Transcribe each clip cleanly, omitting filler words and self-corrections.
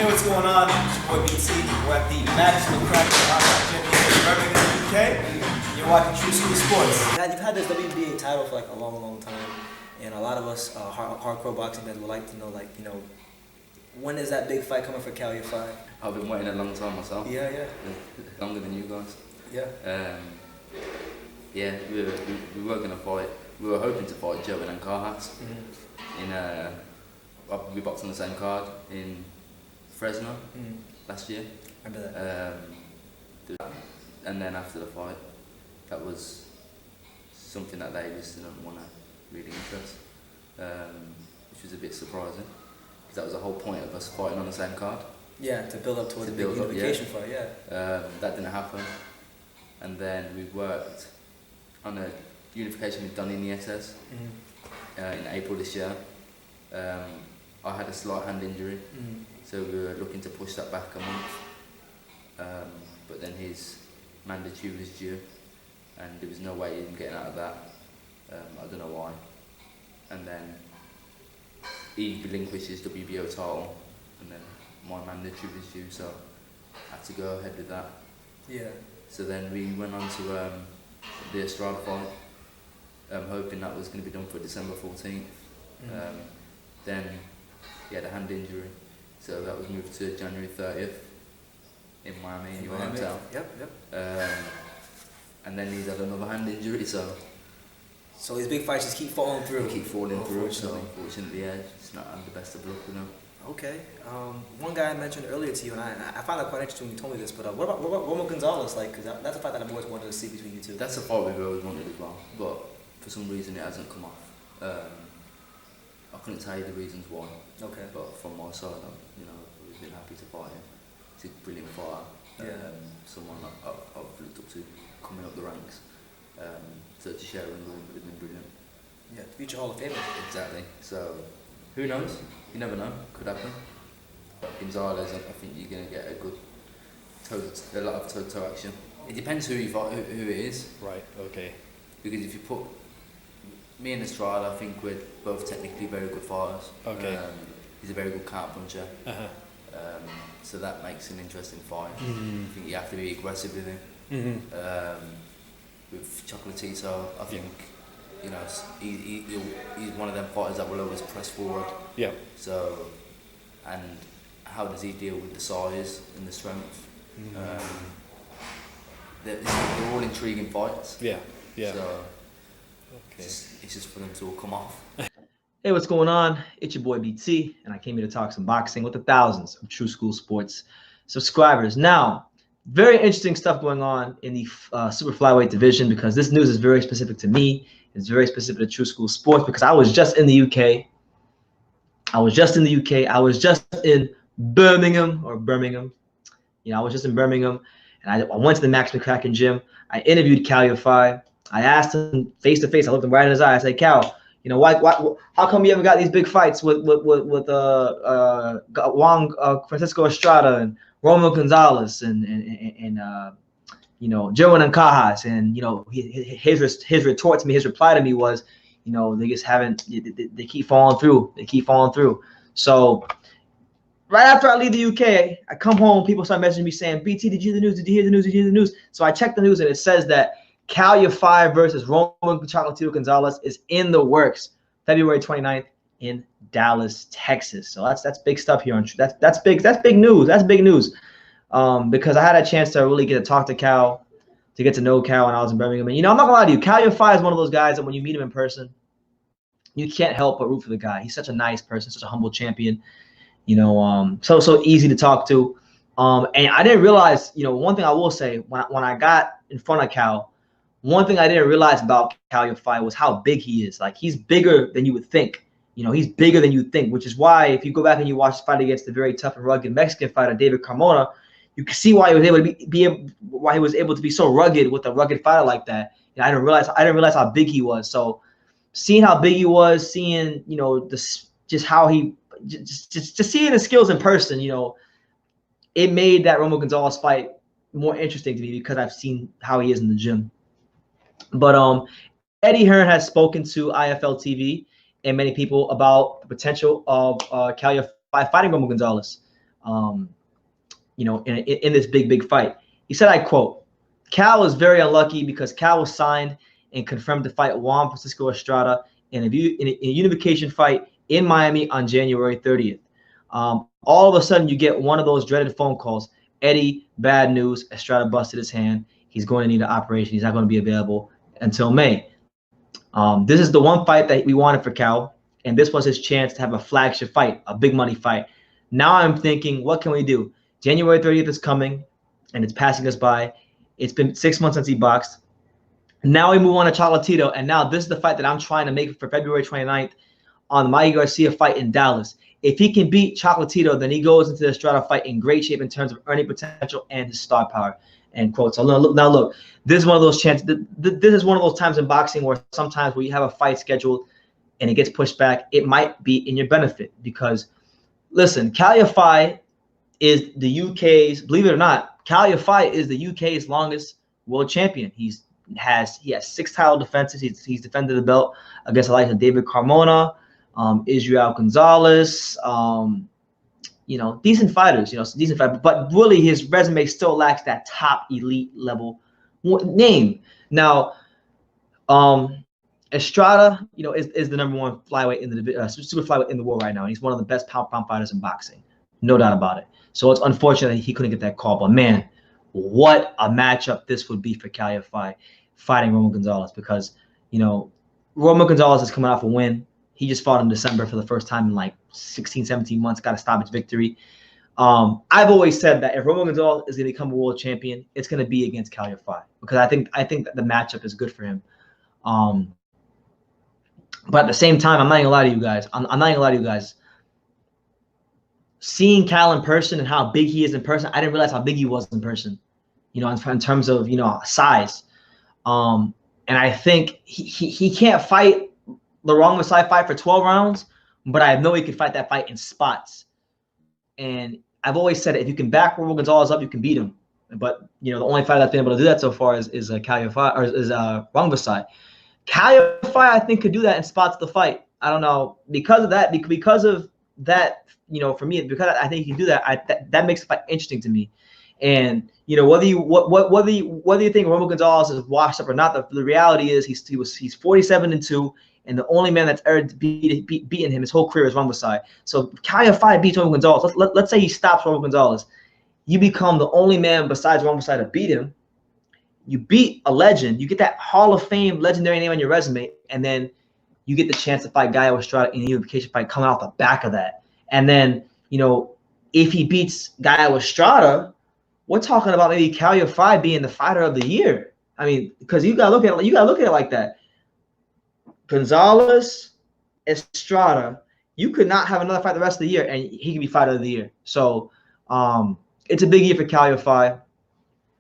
Hey, what's going on? It's your boy BT. We're at the National Cracker Championship in Birmingham, UK. You're watching True School Sports. You've had this WBA title for like a long time, and a lot of us hardcore boxing fans would like to know, when is that big fight coming for Kal Yafai? I've been waiting a long time myself. Yeah. Longer than you guys. Yeah. Yeah, we were gonna fight. We were hoping to fight Joe and Carhats we boxed on the same card in Fresno last year. Remember that? And then after the fight, that was something that they just didn't want to really interest, which was a bit surprising, because that was the whole point of us fighting on the same card. Yeah, to build up towards the big unification fight, yeah. That didn't happen, and then we worked on a unification with Donnie Nietes in April this year. I had a slight hand injury, so we were looking to push that back a month, but then his mandatory was due, and there was no way in getting out of that. I don't know why. And then he relinquished his WBO title, and then my mandatory was due, so I had to go ahead with that. Yeah. So then we went on to the Estrada fight, hoping that was going to be done for December 14th. Then he had a hand injury, so that was moved to January 30th in Miami, in your hometown. Yep. And then he's had another hand injury, so these big fights just keep falling through. So unfortunately, yeah, it's not had the best of luck, you know. Okay. One guy I mentioned earlier to you, and I found that quite interesting when you told me this, but what about Gonzalez? Because that's a fight that I've always wanted to see between you two. That's a fight we've always wanted as well, but for some reason it hasn't come off. I couldn't tell you the reasons why. Okay. But from my side, we've been happy to fight him. He's a brilliant fighter. Someone I've looked up to coming up the ranks. So to share a ring with him would have been brilliant. Yeah, future Hall of Famer. Exactly. So who knows? You never know. Could happen. But Gonzalez, I think you're going to get a lot of toe-to-toe action. It depends who you fight, who it is. Right. Okay. Because if you put me and Estrada, I think we're both technically very good fighters. Okay. He's a very good counter puncher. So that makes an interesting fight. I think you have to be aggressive with him. With Chocolatito, I think he's one of them fighters that will always press forward. Yeah. So, and how does he deal with the size and the strength? They're all intriguing fights. Yeah. So, okay. It's just for them to all come off. Hey, what's going on? It's your boy BT, and I came here to talk some boxing with the thousands of True School Sports subscribers. Now, very interesting stuff going on in the super flyweight division, because this news is very specific to me. It's very specific to True School Sports, because I was just in the UK. I was just in Birmingham. You know, I was just in Birmingham, and I went to the Max McCracken gym. I interviewed Kal Yafai. I asked him face to face. I looked him right in his eye. I said, Cal, how come you haven't got these big fights with Francisco Estrada and Roman Gonzalez and Joe and Cajas? And his retort to me, his reply to me was, they just haven't. They keep falling through. So right after I leave the UK, I come home. People start messaging me saying, BT, did you hear the news? Did you hear the news? So I checked the news, and it says that Kal Yafai versus Roman Chocolatito Gonzalez is in the works, February 29th in Dallas, Texas. So that's big stuff here. That's big news. Because I had a chance to really get to talk to Cal, to get to know Cal when I was in Birmingham. And I'm not gonna lie to you, Kal Yafai is one of those guys that when you meet him in person, you can't help but root for the guy. He's such a nice person, such a humble champion. So easy to talk to. And I didn't realize, one thing I will say, when I got in front of Cal, one thing I didn't realize about Kal Yafai was how big he is. Like, he's bigger than you would think. He's bigger than you think, which is why if you go back and you watch the fight against the very tough and rugged Mexican fighter David Carmona, you can see why he was able to be so rugged with a rugged fighter like that. I didn't realize how big he was. So seeing how big he was, seeing just seeing his skills in person, it made that Roman Gonzalez fight more interesting to me, because I've seen how he is in the gym. But Eddie Hearn has spoken to IFL TV and many people about the potential of Kal Yafai fighting Roman Gonzalez. in this big fight. He said, I quote, "Kal is very unlucky because Kal was signed and confirmed to fight Juan Francisco Estrada in a unification fight in Miami on January 30th. All of a sudden, you get one of those dreaded phone calls. Eddie, bad news. Estrada busted his hand. He's going to need an operation. He's not going to be available until May." This is the one fight that we wanted for Kal, and this was his chance to have a flagship fight, a big money fight. Now I'm thinking, what can we do? January 30th is coming, and it's passing us by. It's been 6 months since he boxed. Now we move on to Chocolatito, and now this is the fight that I'm trying to make for February 29th on the Mikey Garcia fight in Dallas. If he can beat Chocolatito, then he goes into the Estrada fight in great shape in terms of earning potential and his star power. End quote. So now look, this is one of those chances. This is one of those times in boxing where sometimes when you have a fight scheduled and it gets pushed back, it might be in your benefit because, listen, Kal Yafai is the UK's, believe it or not, Kal Yafai is the UK's longest world champion. He has 6 title defenses. He's defended the belt against the likes of David Carmona, Israel Gonzalez, decent fighters, but really his resume still lacks that top elite level name. Now, Estrada, is the #1 flyweight in the super flyweight in the world right now. He's one of the best pound fighters in boxing, no doubt about it. So it's unfortunate he couldn't get that call, but man, what a matchup this would be for Kal Yafai fighting Roman Gonzalez because, Roman Gonzalez is coming off a win. He just fought in December for the first time in like 16, 17 months, got a stoppage victory. I've always said that if Roman Gonzalez is going to become a world champion, it's going to be against Kal Yafai because I think that the matchup is good for him. But at the same time, I'm not going to lie to you guys. I'm not going to lie to you guys. Seeing Kal in person and how big he is in person, I didn't realize how big he was in person, in terms of, size. And I think he can't fight the wrong side fight for 12 rounds, but I know he can fight that fight in spots. And I've always said if you can back Roman Gonzalez up, you can beat him. But the only fighter that's been able to do that so far is Kal Yafai or is Rungvisai. Kal Yafai, I think, could do that in spots of the fight. I don't know because of that. For me, because I think he can do that. That makes the fight interesting to me. And whether you think Roman Gonzalez is washed up or not, the reality is he's 47-2. And the only man that's ever beaten him his whole career is Rungvisai. So Kal Yafai beats Roman Gonzalez. Let's say he stops Roman Gonzalez. You become the only man besides Rungvisai to beat him. You beat a legend. You get that Hall of Fame legendary name on your resume. And then you get the chance to fight Gallo Estrada in a unification fight coming off the back of that. And then, if he beats Gallo Estrada, we're talking about maybe Kal Yafai being the fighter of the year. I mean, because you gotta look at it like that. Gonzalez, Estrada, you could not have another fight the rest of the year, and he could be fighter of the year. So it's a big year for Kal Yafai.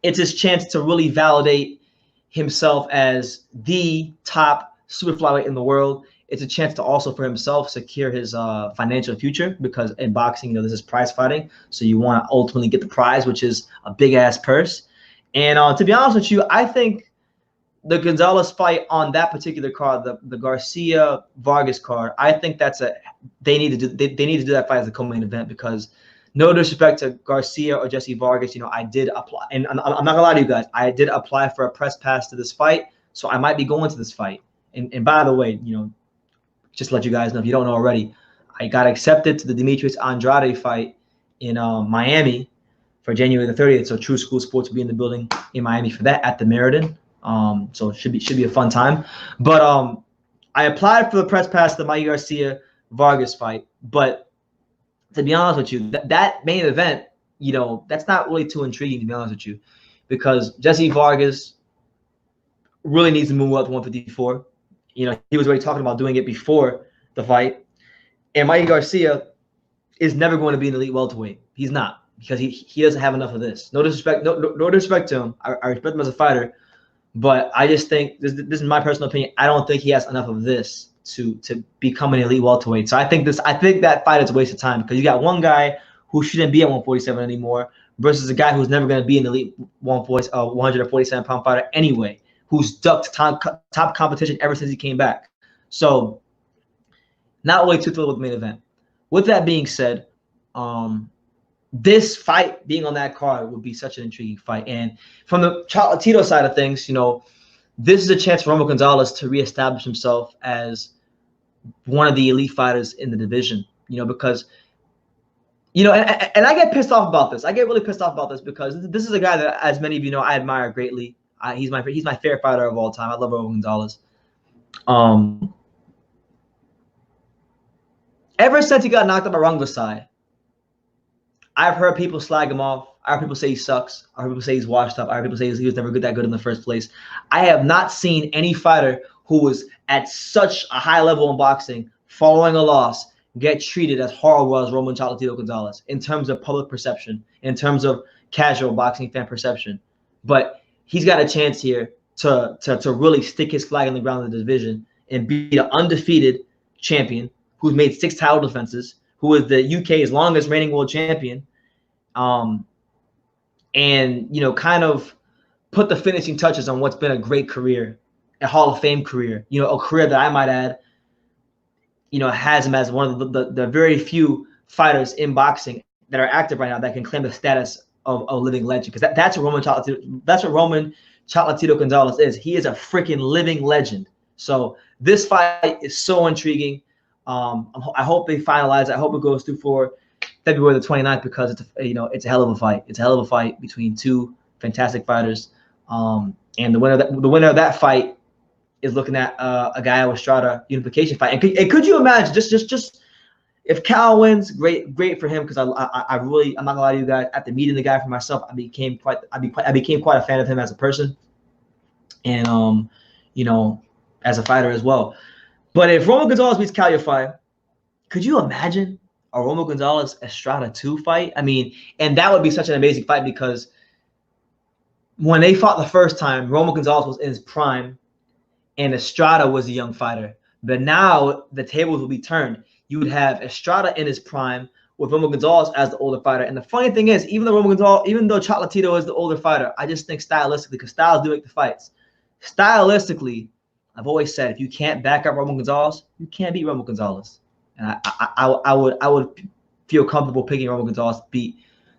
It's his chance to really validate himself as the top super flyweight in the world. It's a chance to also for himself secure his financial future because in boxing, this is prize fighting. So you want to ultimately get the prize, which is a big-ass purse. And to be honest with you, I think the Gonzalez fight on that particular card, the Garcia Vargas card, I think they need to do that fight as a co-main event because no disrespect to Garcia or Jesse Vargas, I did apply, and I'm not gonna lie to you guys, I did apply for a press pass to this fight, so I might be going to this fight. And by the way, just to let you guys know if you don't know already, I got accepted to the Demetrius Andrade fight in Miami for January the 30th. So True School Sports will be in the building in Miami for that at the Meriden. So it should be a fun time. But I applied for the press pass to the Mikey Garcia Vargas fight. But to be honest with you, that main event, that's not really too intriguing to be honest with you, because Jesse Vargas really needs to move up to 154. He was already talking about doing it before the fight. And Mikey Garcia is never going to be an elite welterweight. He's not, because he doesn't have enough of this. No disrespect, no disrespect to him. I respect him as a fighter, but I just think this is my personal opinion. I don't think he has enough of this to become an elite welterweight. So I think that fight is a waste of time because you got one guy who shouldn't be at 147 anymore versus a guy who's never going to be an elite 147-pound fighter anyway, who's ducked top competition ever since he came back. So not really too thrilled with the main event. With that being said, this fight being on that card would be such an intriguing fight. And from the Chocolatito side of things, you know, this is a chance for Roman Gonzalez to reestablish himself as one of the elite fighters in the division, you know, because, you know, and I get pissed off about this. I get really pissed off about this because this is a guy that, as many of you know, I admire greatly. He's my favorite fighter of all time. I love Roman Gonzalez. Ever since he got knocked out by Rungvisai, I've heard people slag him off. I heard people say he sucks. I heard people say he's washed up. I heard people say he was never that good in the first place. I have not seen any fighter who was at such a high level in boxing, following a loss, get treated as horrible as Roman Chocolatito Gonzalez in terms of public perception, in terms of casual boxing fan perception. But he's got a chance here to really stick his flag in the ground of the division and be the undefeated champion who's made 6 title defenses, who is the UK's longest reigning world champion, and, you know, kind of put the finishing touches on what's been a great career, a Hall of Fame career, you know, a career that I might add, you know, has him as one of the very few fighters in boxing that are active right now that can claim the status of a living legend. Because that's what Roman Chocolatito Gonzalez is. He is a freaking living legend. So this fight is so intriguing. I hope they finalize it. I hope it goes through for February the 29th, because it's a hell of a fight. It's a hell of a fight between 2 fantastic fighters. And the winner of that fight is looking at a Gallo Estrada unification fight. And could you imagine just if Kal wins, great for him, because I'm not gonna lie to you guys, after meeting the guy for myself, I became quite a fan of him as a person, and you know, as a fighter as well. But if Roman Gonzalez beats Kal Yafai, could you imagine a Roman Gonzalez Estrada 2 fight? I mean, and that would be such an amazing fight, because when they fought the first time, Roman Gonzalez was in his prime and Estrada was a young fighter. But now the tables will be turned. You would have Estrada in his prime with Roman Gonzalez as the older fighter. And the funny thing is, even though Chocolatito is the older fighter, I just think stylistically, because styles do make the fights. Stylistically, I've always said, if you can't back up Roman Gonzalez, you can't beat Roman Gonzalez. And I would feel comfortable picking Roman Gonzalez to beat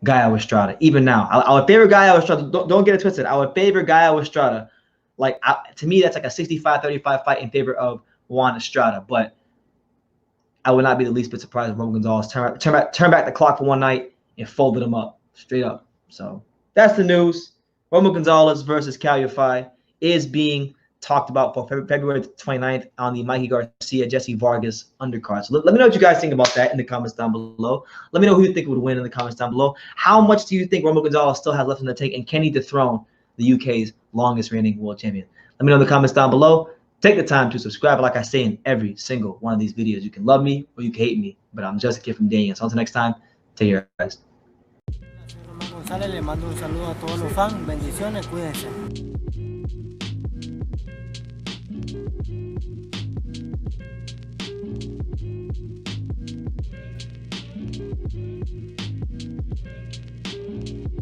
Gallo Estrada. Even now, I would favor Gallo Estrada. Don't get it twisted. I would favor Gallo Estrada. Like, to me, that's like a 65-35 fight in favor of Juan Estrada. But I would not be the least bit surprised if Roman Gonzalez turn back the clock for one night and folded him up straight up. So that's the news. Roman Gonzalez versus Kal Yafai is being talked about for February 29th on the Mikey Garcia, Jesse Vargas undercard. So let me know what you guys think about that in the comments down below. Let me know who you think would win in the comments down below. How much do you think Roman Gonzalez still has left in the tank, and can he dethrone the UK's longest reigning world champion? Let me know in the comments down below. Take the time to subscribe. Like I say in every single one of these videos, you can love me or you can hate me, but I'm just a kid from Daniel. So until next time, take care, guys. González, le mando un saludo a todos los fans. Bendiciones, cuídense.